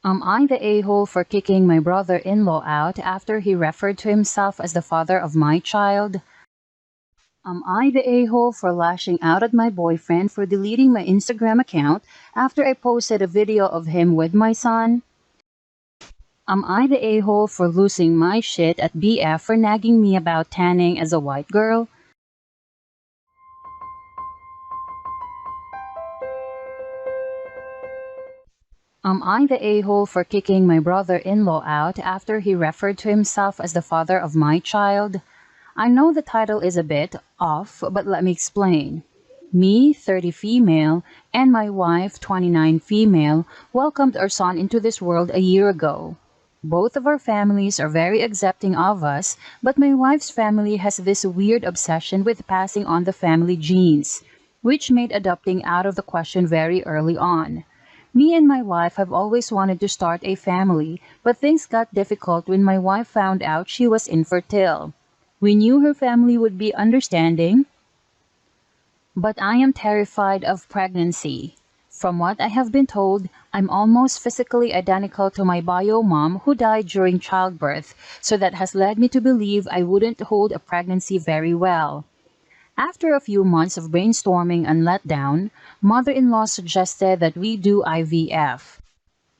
Am I the a-hole for kicking my brother-in-law out after he referred to himself as the father of my child? Am I the a-hole for lashing out at my boyfriend for deleting my Instagram account after I posted a video of him with my son? Am I the a-hole for losing my shit at BF for nagging me about tanning as a white girl? Am I the a-hole for kicking my brother-in-law out after he referred to himself as the father of my child? I know the title is a bit off, but let me explain. Me, 30 female, and my wife, 29 female, welcomed our son into this world a year ago. Both of our families are very accepting of us, but my wife's family has this weird obsession with passing on the family genes, which made adopting out of the question very early on. Me and my wife have always wanted to start a family, but things got difficult when my wife found out she was infertile. We knew her family would be understanding, but I am terrified of pregnancy. From what I have been told, I'm almost physically identical to my bio mom who died during childbirth, so that has led me to believe I wouldn't hold a pregnancy very well. After a few months of brainstorming and letdown, mother-in-law suggested that we do IVF,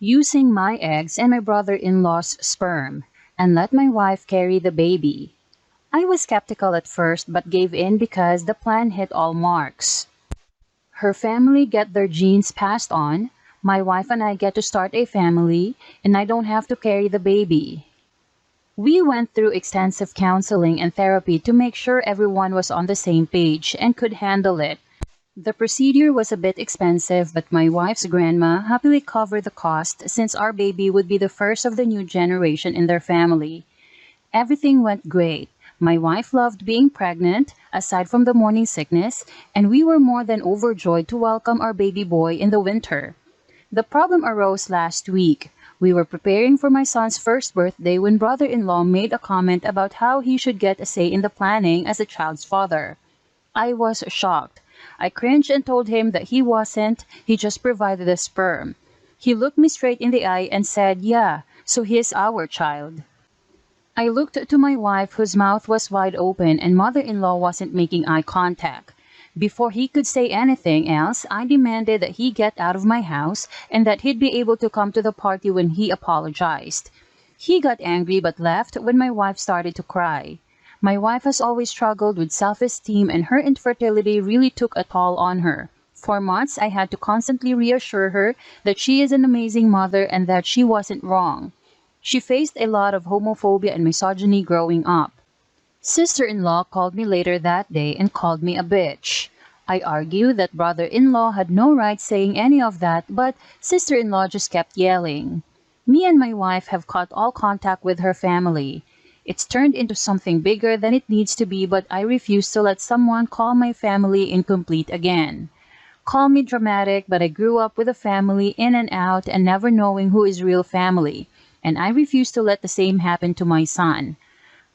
using my eggs and my brother-in-law's sperm, and let my wife carry the baby. I was skeptical at first but gave in because the plan hit all marks. Her family get their genes passed on, my wife and I get to start a family, and I don't have to carry the baby. We went through extensive counseling and therapy to make sure everyone was on the same page and could handle it. The procedure was a bit expensive, but my wife's grandma happily covered the cost since our baby would be the first of the new generation in their family. Everything went great. My wife loved being pregnant, aside from the morning sickness, and we were more than overjoyed to welcome our baby boy in the winter. The problem arose last week. We were preparing for my son's first birthday when brother-in-law made a comment about how he should get a say in the planning as the child's father. I was shocked. I cringed and told him that he wasn't, he just provided the sperm. He looked me straight in the eye and said, "Yeah, so he's our child." I looked to my wife whose mouth was wide open and mother-in-law wasn't making eye contact. Before he could say anything else, I demanded that he get out of my house and that he'd be able to come to the party when he apologized. He got angry but left when my wife started to cry. My wife has always struggled with self-esteem and her infertility really took a toll on her. For months, I had to constantly reassure her that she is an amazing mother and that she wasn't wrong. She faced a lot of homophobia and misogyny growing up. Sister-in-law called me later that day and called me a bitch. I argued that brother-in-law had no right saying any of that, but sister-in-law just kept yelling. Me and my wife have cut all contact with her family. It's turned into something bigger than it needs to be, but I refuse to let someone call my family incomplete again. Call me dramatic, but I grew up with a family in and out and never knowing who is real family, and I refuse to let the same happen to my son.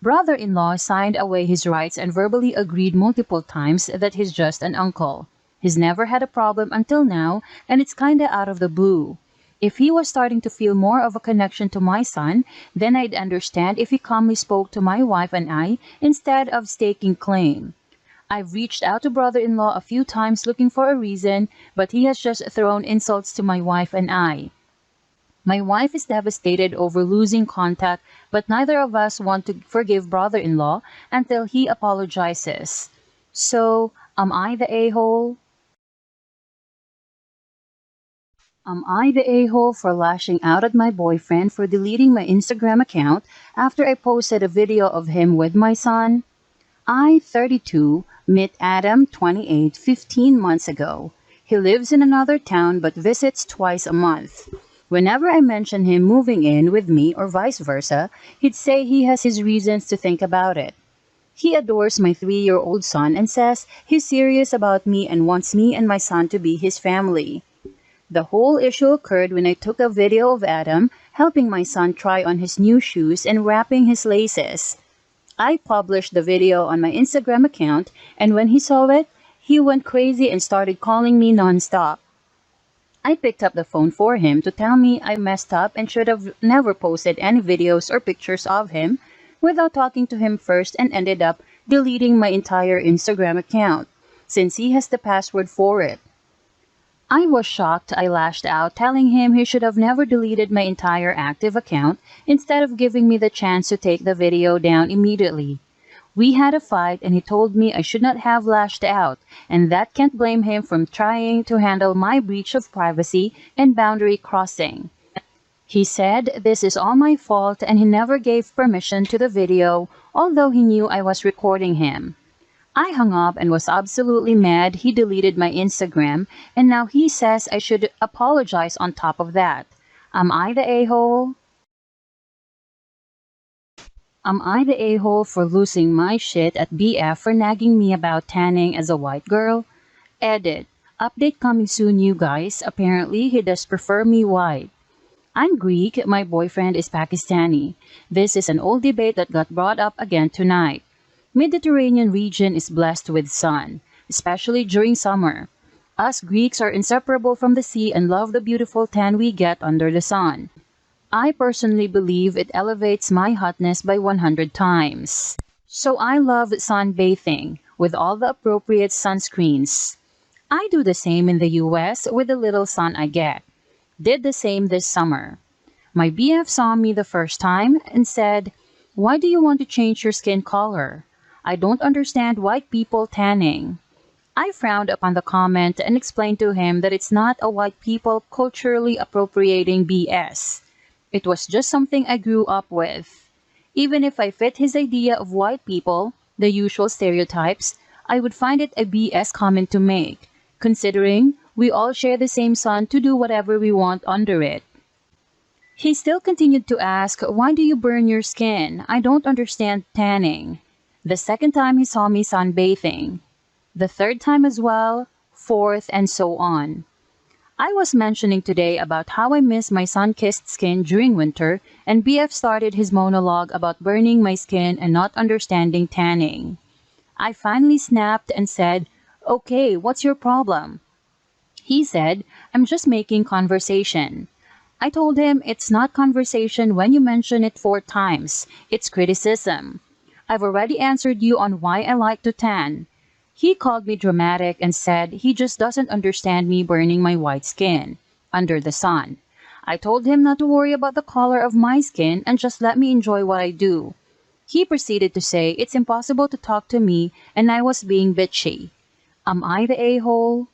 Brother-in-law signed away his rights and verbally agreed multiple times that he's just an uncle. He's never had a problem until now, and it's kinda out of the blue. If he was starting to feel more of a connection to my son, then I'd understand if he calmly spoke to my wife and I instead of staking claim. I've reached out to brother-in-law a few times looking for a reason, but he has just thrown insults to my wife and I. My wife is devastated over losing contact, but neither of us want to forgive brother-in-law until he apologizes. So, am I the a-hole? Am I the a-hole for lashing out at my boyfriend for deleting my Instagram account after I posted a video of him with my son? I, 32, met Adam, 28, 15 months ago. He lives in another town but visits twice a month. Whenever I mention him moving in with me or vice versa, he'd say he has his reasons to think about it. He adores my 3-year-old son and says he's serious about me and wants me and my son to be his family. The whole issue occurred when I took a video of Adam helping my son try on his new shoes and wrapping his laces. I published the video on my Instagram account, and when he saw it, he went crazy and started calling me nonstop. I picked up the phone for him to tell me I messed up and should have never posted any videos or pictures of him without talking to him first, and ended up deleting my entire Instagram account since he has the password for it. I was shocked. I lashed out, telling him he should have never deleted my entire active account instead of giving me the chance to take the video down immediately. We had a fight and he told me I should not have lashed out, and that can't blame him for trying to handle my breach of privacy and boundary crossing. He said this is all my fault and he never gave permission to the video, although he knew I was recording him. I hung up and was absolutely mad. He deleted my Instagram, and now he says I should apologize on top of that. Am I the a-hole? Am I the a-hole for losing my shit at BF for nagging me about tanning as a white girl? Edit. Update coming soon, you guys. Apparently, he does prefer me white. I'm Greek, my boyfriend is Pakistani. This is an old debate that got brought up again tonight. Mediterranean region is blessed with sun, especially during summer. Us Greeks are inseparable from the sea and love the beautiful tan we get under the sun. I personally believe it elevates my hotness by 100 times. So I love sunbathing with all the appropriate sunscreens. I do the same in the US with the little sun I get. Did the same this summer. My BF saw me the first time and said, "Why do you want to change your skin color? I don't understand white people tanning." I frowned upon the comment and explained to him that it's not a white people culturally appropriating BS. It was just something I grew up with. Even if I fit his idea of white people, the usual stereotypes, I would find it a BS comment to make, considering we all share the same sun to do whatever we want under it. He still continued to ask, "Why do you burn your skin? I don't understand tanning." The second time he saw me sunbathing. The third time as well, fourth, and so on. I was mentioning today about how I miss my sun-kissed skin during winter, and BF started his monologue about burning my skin and not understanding tanning. I finally snapped and said, "Okay, what's your problem?" He said, "I'm just making conversation." I told him it's not conversation when you mention it 4 times. It's criticism. I've already answered you on why I like to tan. He called me dramatic and said he just doesn't understand me burning my white skin under the sun. I told him not to worry about the color of my skin and just let me enjoy what I do. He proceeded to say it's impossible to talk to me and I was being bitchy. Am I the a-hole?